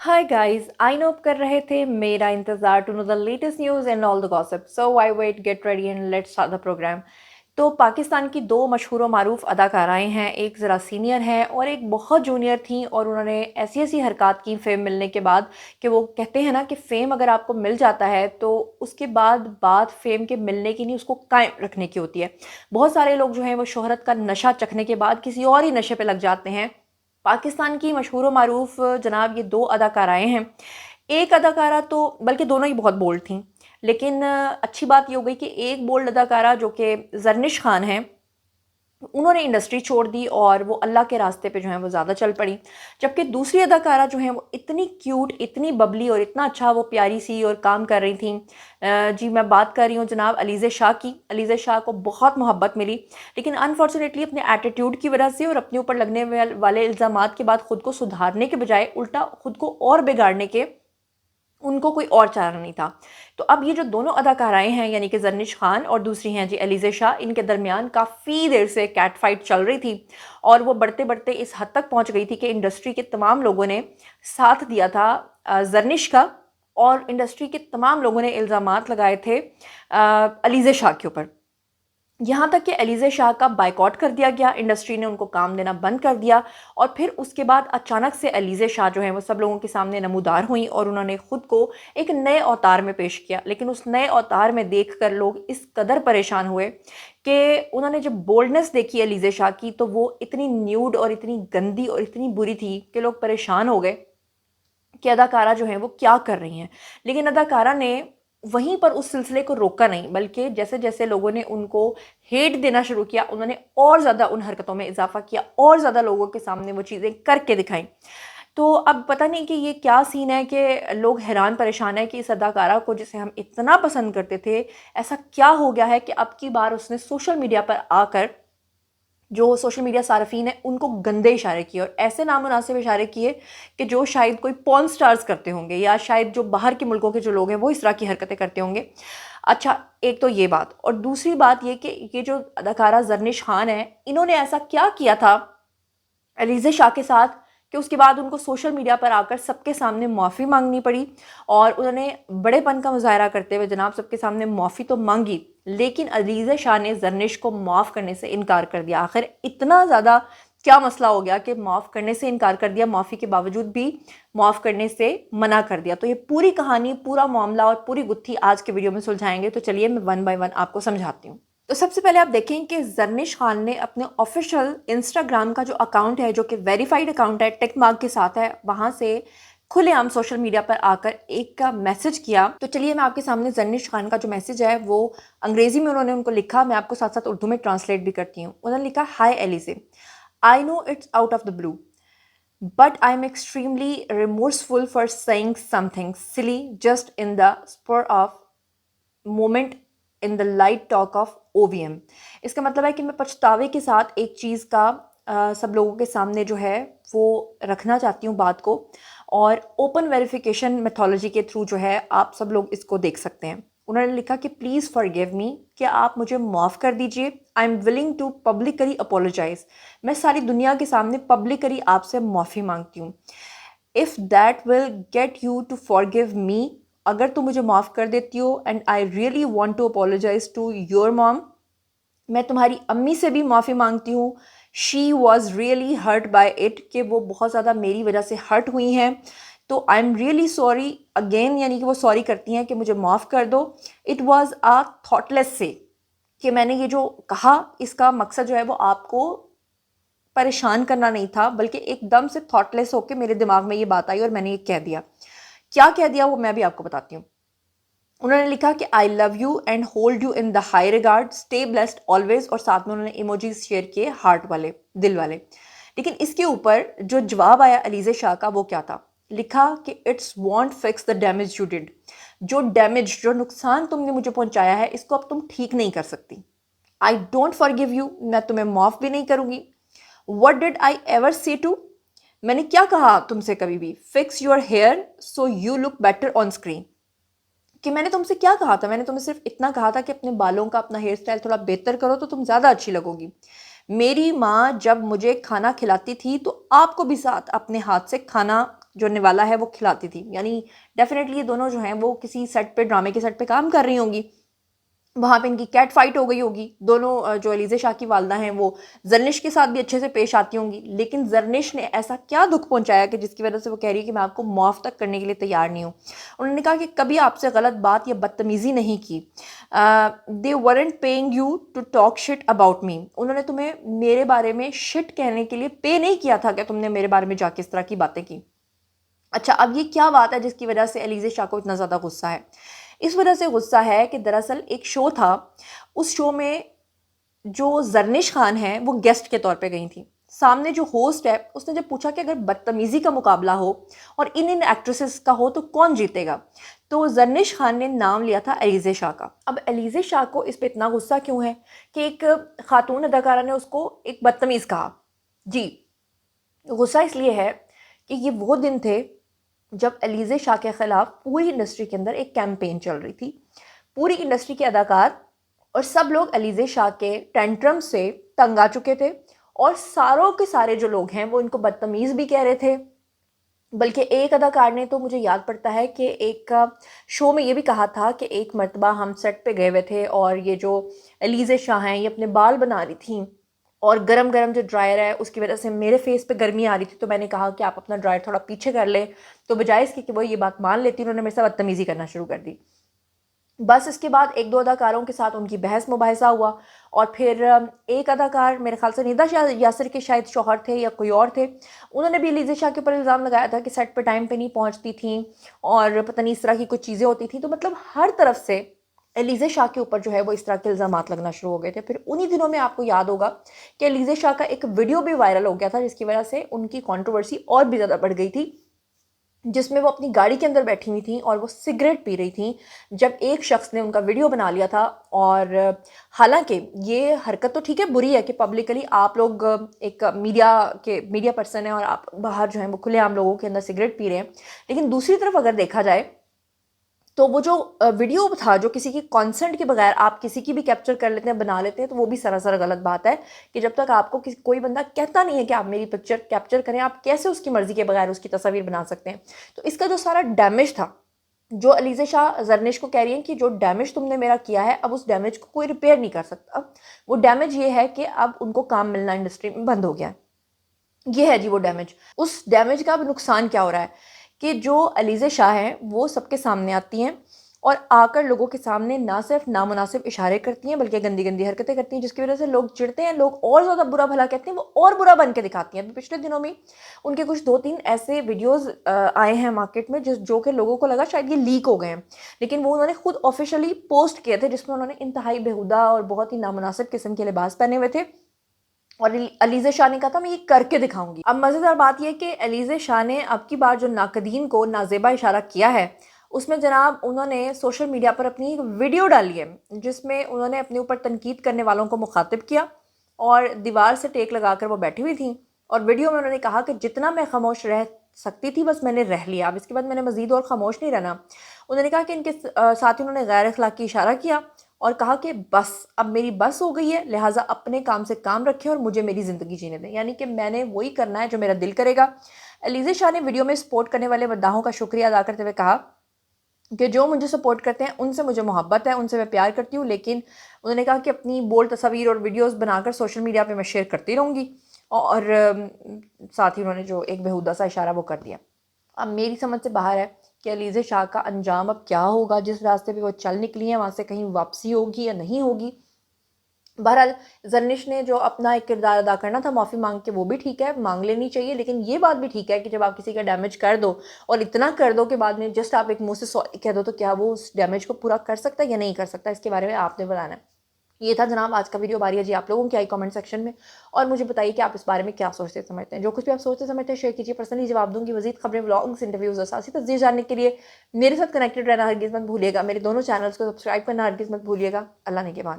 Hi guys, I know आप कर रहे थे मेरा इंतजार to know the latest news and all the gossip. So I wait, get ready and let's start the programme. तो पाकिस्तान की दो मशहूर मारूफ अदाकाराएं हैं, एक ज़रा सीनियर हैं और एक बहुत जूनियर थी। और उन्होंने ऐसी ऐसी हरकत की फेम मिलने के बाद कि वो कहते हैं ना कि फ़ेम अगर आपको मिल जाता है तो उसके बाद बात फेम के मिलने की नहीं, उसको कायम रखने की होती है। बहुत सारे लोग जो हैं वो शोहरत का नशा चखने के बाद किसी और ही नशे पे लग जाते हैं। पाकिस्तान की मशहूर व मारूफ जनाब ये दो अदाकाराएँ हैं। एक अदाकारा तो बल्कि दोनों ही बहुत बोल्ड थीं, लेकिन अच्छी बात ये हो गई कि एक बोल्ड अदाकारा जो कि ज़रनिश खान हैं, उन्होंने इंडस्ट्री छोड़ दी और वो अल्लाह के रास्ते पे जो है वो ज़्यादा चल पड़ी। जबकि दूसरी अदाकारा जो हैं वो इतनी क्यूट, इतनी बबली और इतना अच्छा वो प्यारी सी और काम कर रही थी। जी मैं बात कर रही हूँ जनाब अलीज़े शाह की। अलीज़े शाह को बहुत मोहब्बत मिली, लेकिन अनफॉर्चुनेटली अपने एटीट्यूड की वजह से और अपने ऊपर लगने वाले इल्ज़ामात के बाद खुद को सुधारने के बजाय उल्टा खुद को और बिगाड़ने के उनको कोई और चारा नहीं था। तो अब ये जो दोनों अदाकाराएँ हैं, यानी कि ज़रनिश खान और दूसरी हैं जी अलीज़े शाह, इनके दरमियान काफ़ी देर से कैट फाइट चल रही थी। और वो बढ़ते-बढ़ते इस हद तक पहुँच गई थी कि इंडस्ट्री के तमाम लोगों ने साथ दिया था ज़रनिश का, और इंडस्ट्री के तमाम लोगों ने इल्ज़ामात लगाए थे अलीज़े शाह के ऊपर। यहाँ तक कि अलीज़े शाह का बायकॉट कर दिया गया, इंडस्ट्री ने उनको काम देना बंद कर दिया। और फिर उसके बाद अचानक से अलीज़े शाह जो हैं वो सब लोगों के सामने नमूदार हुई और उन्होंने ख़ुद को एक नए अवतार में पेश किया। लेकिन उस नए अवतार में देखकर लोग इस कदर परेशान हुए कि उन्होंने जब बोल्डनेस देखी अलीज़े शाह की, तो वो इतनी न्यूड और इतनी गंदी और इतनी बुरी थी कि लोग परेशान हो गए कि अदाकारा जो है वो क्या कर रही हैं। लेकिन अदाकारा ने वहीं पर उस सिलसिले को रोका नहीं, बल्कि जैसे जैसे लोगों ने उनको हेट देना शुरू किया, उन्होंने और ज़्यादा उन हरकतों में इजाफा किया और ज़्यादा लोगों के सामने वो चीज़ें करके दिखाई। तो अब पता नहीं कि ये क्या सीन है कि लोग हैरान परेशान है कि इस अदाकारा को जिसे हम इतना पसंद करते थे, ऐसा क्या हो गया है कि अब की बार उसने सोशल मीडिया पर आकर जो सोशल मीडिया सार्फिन है उनको गंदे इशारे किए और ऐसे नामुनासिब इशारे किए कि जो शायद कोई पॉर्न स्टार्स करते होंगे, या शायद जो बाहर के मुल्कों के जो लोग हैं वो इस तरह की हरकतें करते होंगे। अच्छा, एक तो ये बात, और दूसरी बात ये कि ये जो अदाकारा ज़रनिश खान है, इन्होंने ऐसा क्या किया था अलीज़े शाह के साथ कि उसके बाद उनको सोशल मीडिया पर आकर सबके सामने माफ़ी मांगनी पड़ी। और उन्होंने बड़ेपन का मुजाहरा करते हुए जनाब सबके सामने माफ़ी तो मांगी, लेकिन अलीज़े शाह ने ज़रनिश को माफ़ करने से इनकार कर दिया। आखिर इतना ज़्यादा क्या मसला हो गया कि माफ़ करने से इनकार कर दिया, माफ़ी के बावजूद भी माफ़ करने से मना कर दिया। तो ये पूरी कहानी, पूरा मामला और पूरी गुत्थी आज के वीडियो में सुलझाएंगे। तो चलिए मैं वन बाय वन आपको समझाती हूँ। तो सबसे पहले आप देखें कि ज़रनिश खान ने अपने ऑफिशियल इंस्टाग्राम का जो अकाउंट है, जो कि वेरीफाइड अकाउंट है, टिक मार्क के साथ है, वहाँ से खुलेआम सोशल मीडिया पर आकर एक का मैसेज किया। तो चलिए मैं आपके सामने ज़रनिश खान का जो मैसेज है वो अंग्रेज़ी में उन्होंने उनको लिखा, मैं आपको साथ साथ उर्दू में ट्रांसलेट भी करती हूँ। उन्होंने लिखा, hi Elise, I know it's out of the blue, but I'm extremely remorseful for saying something silly just in the spur of moment in the light talk of OVM। इसका मतलब है कि मैं पछतावे के साथ एक चीज़ का सब लोगों के सामने जो है वो रखना चाहती हूँ बात को, और ओपन वेरिफिकेशन मेथोलॉजी के थ्रू जो है आप सब लोग इसको देख सकते हैं। उन्होंने लिखा कि प्लीज़ फॉरगिव मी, कि आप मुझे माफ़ कर दीजिए। I am willing to publicly apologise, मैं सारी दुनिया के सामने पब्लिकली आपसे माफ़ी मांगती हूँ। If that will get you to forgive me, अगर तुम मुझे माफ़ कर देती हो, and I really want to apologise to your mom, मैं तुम्हारी अम्मी से भी माफ़ी मांगती हूँ। She was really hurt by it, कि वो बहुत ज़्यादा मेरी वजह से हर्ट हुई हैं। तो I am really sorry again, यानी कि वो सॉरी करती हैं कि मुझे माफ़ कर दो। इट वॉज़ अ थॉटलेस से, कि मैंने ये जो कहा इसका मकसद जो है वो आपको परेशान करना नहीं था, बल्कि एकदम से थॉटलेस होकर मेरे दिमाग में ये बात आई और मैंने ये कह दिया। क्या कह दिया वो मैं भी आपको बताती हूँ। उन्होंने लिखा कि I love you and hold you in the high regard, stay blessed always, और साथ में उन्होंने इमोजीज शेयर किए हार्ट वाले, दिल वाले। लेकिन इसके ऊपर जो जवाब आया अलीज़े शाह का वो क्या था, लिखा कि it's want fix the damage you did, जो डैमेज, जो नुकसान तुमने मुझे पहुंचाया है इसको अब तुम ठीक नहीं कर सकती। आई डोंट फॉरगिव यू, मैं तुम्हें माफ़ भी नहीं करूंगी। What did I ever say to, मैंने क्या कहा तुमसे कभी भी, fix your hair so you look better on screen, कि मैंने तुमसे क्या कहा था, मैंने तुम्हें सिर्फ इतना कहा था कि अपने बालों का, अपना हेयर स्टाइल थोड़ा बेहतर करो तो तुम ज़्यादा अच्छी लगोगी। मेरी माँ जब मुझे खाना खिलाती थी तो आपको भी साथ अपने हाथ से खाना जो निवाला है वो खिलाती थी। यानी डेफिनेटली ये दोनों जो हैं वो किसी सेट पे, ड्रामे के सेट पे काम कर रही होंगी। वहाँ पे इनकी कैट फाइट हो गई होगी। दोनों जो अलीज़े शाह की वालदा हैं वो जरनिश के साथ भी अच्छे से पेश आती होंगी, लेकिन जरनिश ने ऐसा क्या दुख पहुंचाया कि जिसकी वजह से वो कह रही है कि मैं आपको माफ़ तक करने के लिए तैयार नहीं हूँ। उन्होंने कहा कि कभी आपसे गलत बात या बदतमीज़ी नहीं की। They weren't paying you to talk shit about me. उन्होंने तुम्हें मेरे बारे में शिट कहने के लिए पे नहीं किया था कि तुमने मेरे बारे में जाके इस तरह की बातें की। अच्छा, अब ये क्या बात है जिसकी वजह से अलीज़े शाह को इतना ज़्यादा गुस्सा है? इस वजह से गुस्सा है कि दरअसल एक शो था, उस शो में जो जरनिश खान हैं वो गेस्ट के तौर पे गई थी। सामने जो होस्ट है उसने जब पूछा कि अगर बदतमीज़ी का मुकाबला हो और इन एक्ट्रेसेस का हो तो कौन जीतेगा, तो जरनिश खान ने नाम लिया था अलीज़े शाह का। अब अलीज़े शाह को इस पे इतना गुस्सा क्यों है कि एक खातून अदाकारा ने उसको एक बदतमीज़ कहा? जी, गुस्सा इसलिए है कि ये वो दिन थे जब अलीज़े शाह के ख़िलाफ़ पूरी इंडस्ट्री के अंदर एक कैंपेन चल रही थी। पूरी इंडस्ट्री के अदाकार और सब लोग अलीज़े शाह के टेंट्रम से तंग आ चुके थे, और सारों के सारे जो लोग हैं वो इनको बदतमीज़ भी कह रहे थे। बल्कि एक अदाकार ने तो, मुझे याद पड़ता है कि एक शो में ये भी कहा था कि एक मर्तबा हम सेट पे गए हुए थे और ये जो अलीज़े शाह हैं ये अपने बाल बना रही थी, और गरम गरम जो ड्रायर है उसकी वजह से मेरे फेस पे गर्मी आ रही थी, तो मैंने कहा कि आप अपना ड्रायर थोड़ा पीछे कर लें। तो बजाय इसके कि वो ये बात मान लेती, उन्होंने मेरे से बदतमीज़ी करना शुरू कर दी। बस इसके बाद एक दो अदाकारों के साथ उनकी बहस मुबाहिसा हुआ, और फिर एक अदाकार, मेरे ख्याल से निदा यासिर के शायद शौहर थे या कोई और थे, उन्होंने भी अलीज़े शाह के ऊपर इल्ज़ाम लगाया था कि सेट पे टाइम पे नहीं पहुंचती थी और पता नहीं इस तरह की कुछ चीज़ें होती थी। तो मतलब हर तरफ से अलीज़े शाह के ऊपर जो है वो इस तरह के इल्ज़ामात लगना शुरू हो गए थे। फिर उन्हीं दिनों में आपको याद होगा कि अलीज़े शाह का एक वीडियो भी वायरल हो गया था, जिसकी वजह से उनकी कंट्रोवर्सी और भी ज़्यादा बढ़ गई थी, जिसमें वो अपनी गाड़ी के अंदर बैठी हुई थी और वो सिगरेट पी रही थी, जब एक शख्स ने उनका वीडियो बना लिया था। और हालांकि ये हरकत तो ठीक है, बुरी है कि पब्लिकली आप लोग एक मीडिया पर्सन है और आप बाहर जो है वो खुलेआम लोगों के अंदर सिगरेट पी रहे हैं, लेकिन दूसरी तरफ अगर देखा जाए तो वो जो वीडियो था, जो किसी की कंसेंट के बगैर आप किसी की भी कैप्चर कर लेते हैं, बना लेते हैं, तो वो भी सरासर गलत बात है कि जब तक आपको कोई बंदा कहता नहीं है कि आप मेरी पिक्चर कैप्चर करें, आप कैसे उसकी मर्जी के बगैर उसकी तस्वीर बना सकते हैं। तो इसका जो सारा डैमेज था, जो अलीज़े शाह जरनिश को कह रही हैं कि जो डैमेज तुमने मेरा किया है, अब उस डैमेज को कोई रिपेयर नहीं कर सकता। वो डैमेज ये है कि अब उनको काम मिलना इंडस्ट्री में बंद हो गया है। ये है जी वो डैमेज। उस डैमेज का अब नुकसान क्या हो रहा है कि जो अलीज़े शाह हैं वो सबके सामने आती हैं और आकर लोगों के सामने ना सिर्फ नामुनासिब इशारे करती हैं बल्कि गंदी गंदी हरकतें करती हैं, जिसकी वजह से लोग चिढ़ते हैं, लोग और ज़्यादा बुरा भला कहते हैं, वो और बुरा बन के दिखाती हैं। अभी पिछले दिनों में उनके कुछ 2-3 ऐसे वीडियोस आए हैं मार्केट में जो कि लोगों को लगा शायद ये लीक हो गए हैं, लेकिन वो उन्होंने खुद ऑफिशियली पोस्ट किए थे, जिसमें उन्होंने इंतहाई बेहुदा और बहुत ही नामुनासिब किस्म के लिबास पहने हुए थे और अलीज़े शाह ने कहा था मैं ये करके दिखाऊंगी। अब मज़ेदार बात यह कि अलीज़े शाह ने अब की बार जो नाकदीन को नाजेबा इशारा किया है, उसमें जनाब उन्होंने सोशल मीडिया पर अपनी एक वीडियो डाली है, जिसमें उन्होंने अपने ऊपर तनकीद करने वालों को मुखातिब किया और दीवार से टेक लगाकर वो बैठी हुई थी। और वीडियो में उन्होंने कहा कि जितना मैं खामोश रह सकती थी बस मैंने रह लिया, अब इसके बाद मैंने मज़ीद और खामोश नहीं रहना। उन्होंने कहा कि इनके साथ ही उन्होंने गैर अखलाकी इशारा किया और कहा कि बस अब मेरी बस हो गई है, लिहाजा अपने काम से काम रखें और मुझे मेरी ज़िंदगी जीने दें, यानी कि मैंने वही करना है जो मेरा दिल करेगा। अलीज़े शाह ने वीडियो में सपोर्ट करने वाले मद्दाहों का शुक्रिया अदा करते हुए कहा कि जो मुझे सपोर्ट करते हैं उनसे मुझे मोहब्बत है, उनसे मैं प्यार करती हूँ, लेकिन उन्होंने कहा कि अपनी बोल्ड तस्वीर और वीडियोस बनाकर सोशल मीडिया पे मैं शेयर करती रहूँगी। और साथ ही उन्होंने जो एक बेहुदा सा इशारा वो कर दिया। अब मेरी समझ से बाहर है कि अलीज़े शाह का अंजाम अब क्या होगा, जिस रास्ते पे वो चल निकली हैं वहाँ से कहीं वापसी होगी या नहीं होगी। बहरहाल जरनिश ने जो अपना एक किरदार अदा करना था माफ़ी मांग के, वो भी ठीक है, मांग लेनी चाहिए, लेकिन ये बात भी ठीक है कि जब आप किसी का डैमेज कर दो और इतना कर दो कि बाद में जस्ट आप एक मुंह से सॉरी कह दो, तो क्या वो उस डैमेज को पूरा कर सकता है या नहीं कर सकता, इसके बारे में आपने बताना है। ये था जनाब आज का वीडियो। बारी है जी आप लोगों की, आई कमेंट सेक्शन में और मुझे बताइए कि आप इस बारे में क्या सोचते समझते हैं। जो कुछ भी आप सोचते समझते हैं शेयर कीजिए, पर्सनली जवाब दूंगी। मजीद खबरें, व्लॉग्स, इंटरव्यूज और साथ ही तस्दीर जानने के लिए मेरे साथ कनेक्टेड रहना हरगिज़ मत भूलिएगा। मेरे दोनों चैनल्स को सब्सक्राइब करना हरगिज़ मत भूलिएगा। अल्लाह ने के बाद।